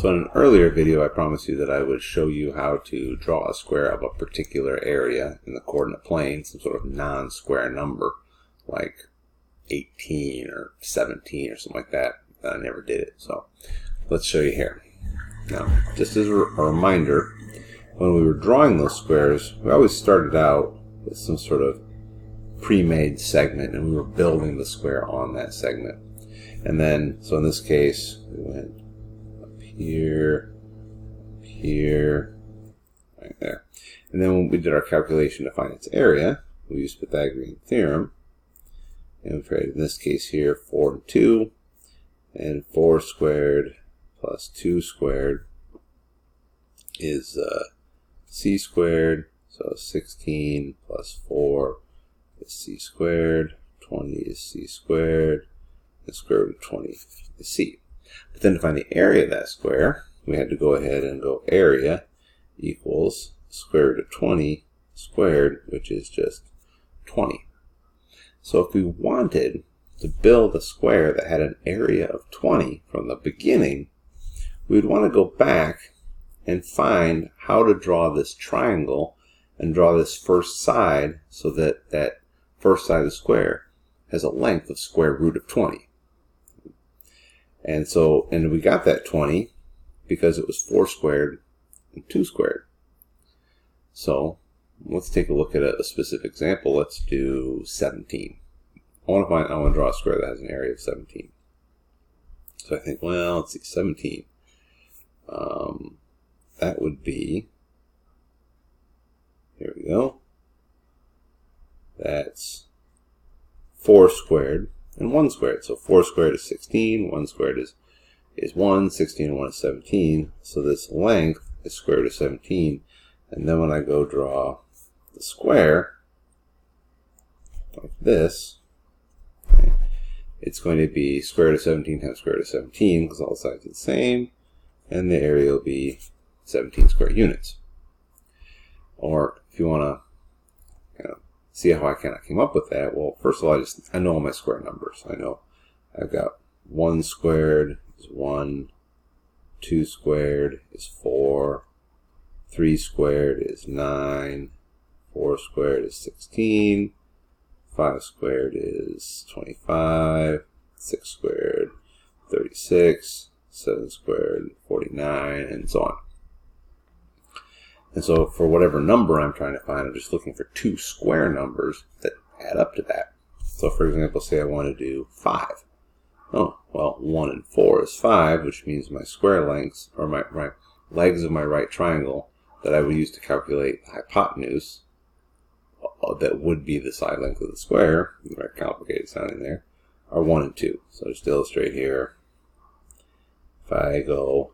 So in an earlier video I promised you that I would show you how to draw a square of a particular area in the coordinate plane, some sort of non-square number like 18 or 17 or something like that. I never did it, so let's show you here. Now, just as a reminder, when we were drawing those squares, we always started out with some sort of pre-made segment, and we were building the square on that segment. And then, so in this case, we went up here, right there. And then when we did our calculation to find its area, we used Pythagorean theorem. And we created, in this case here, 4 and 2. And 4 squared plus 2 squared is c squared. So 16 plus 4 is c squared. 20 is c squared. The square root of 20 is c. But then to find the area of that square, we had to go ahead and go area equals square root of 20 squared, which is just 20. So if we wanted to build a square that had an area of 20 from the beginning, we'd want to go back and find how to draw this triangle and draw this first side so that that first side of the square has a length of square root of 20. And we got that 20 because it was 4 squared and 2 squared. So let's take a look at a specific example. Let's do 17. I want to draw a square that has an area of 17. So I think, well, let's see, 17. That would be, here we go. That's 4 squared and 1 squared. So 4 squared is 16, 1 squared is 1, 16 and 1 is 17. So this length is square root of 17. And then when I go draw the square, like this, okay, it's going to be square root of 17 times square root of 17 because all sides are the same. And the area will be 17 square units. Or if you want to kind of see how I kind of came up with that, well, first of all, I know all my square numbers. I know I've got 1 squared is 1, 2 squared is 4, 3 squared is 9, 4 squared is 16, 5 squared is 25, 6 squared 36, 7 squared 49, and so on. And so for whatever number I'm trying to find, I'm just looking for 2 square numbers that add up to that. So for example, say I want to do 5. Oh, well, 1 and 4 is 5, which means my square lengths, or my legs of my right triangle that I would use to calculate the hypotenuse, that would be the side length of the square, very complicated sounding there, are 1 and 2. So just to illustrate here, if I go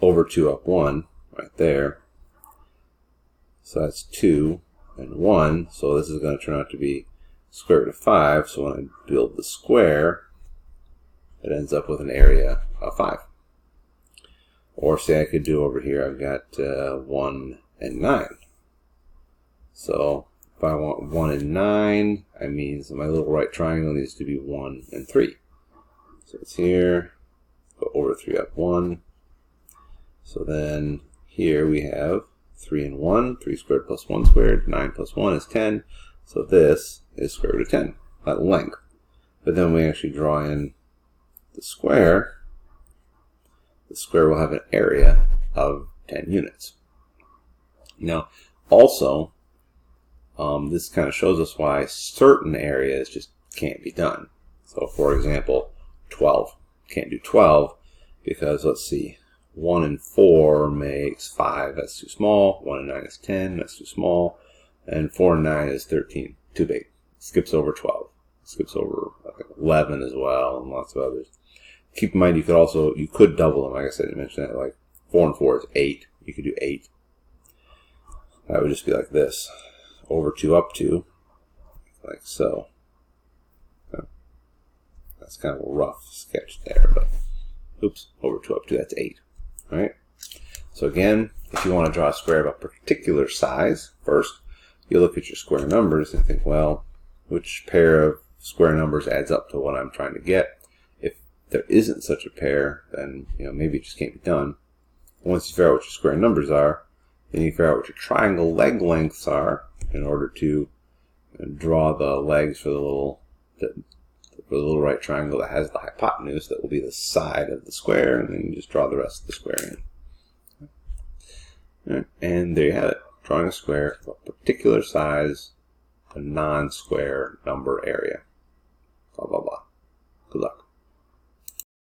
over 2 up 1, right there, so that's 2 and 1, so this is going to turn out to be square root of 5, so when I build the square, it ends up with an area of 5. Or say I could do over here, I've got 1 and 9. So if I want 1 and 9, I mean my little right triangle needs to be 1 and 3. So it's here, go over 3 up 1. So then here we have 3 and 1, 3 squared plus 1 squared, 9 plus 1 is 10. So this is square root of 10, that length. But then we actually draw in the square will have an area of 10 units. Now, also, this kind of shows us why certain areas just can't be done. So, for example, 12. Can't do 12 because, let's see, 1 and 4 makes 5, that's too small. 1 and 9 is 10, that's too small. And 4 and 9 is 13, too big. Skips over 12. Skips over, I think, 11 as well, and lots of others. Keep in mind, you could double them. Like I said, I mentioned that, like 4 and 4 is 8. You could do 8. That would just be like this. Over 2 up 2, like so. That's kind of a rough sketch there, but oops, over 2 up 2, that's 8. All right. So again, if you want to draw a square of a particular size, first you look at your square numbers and think, well, which pair of square numbers adds up to what I'm trying to get? If there isn't such a pair, then maybe it just can't be done. Once you figure out what your square numbers are, then you figure out what your triangle leg lengths are in order to draw the legs for the little right triangle that has the hypotenuse that will be the side of the square, and then you just draw the rest of the square in. Right. And there you have it, drawing a square of a particular size, a non-square number area. Blah, blah, blah. Good luck.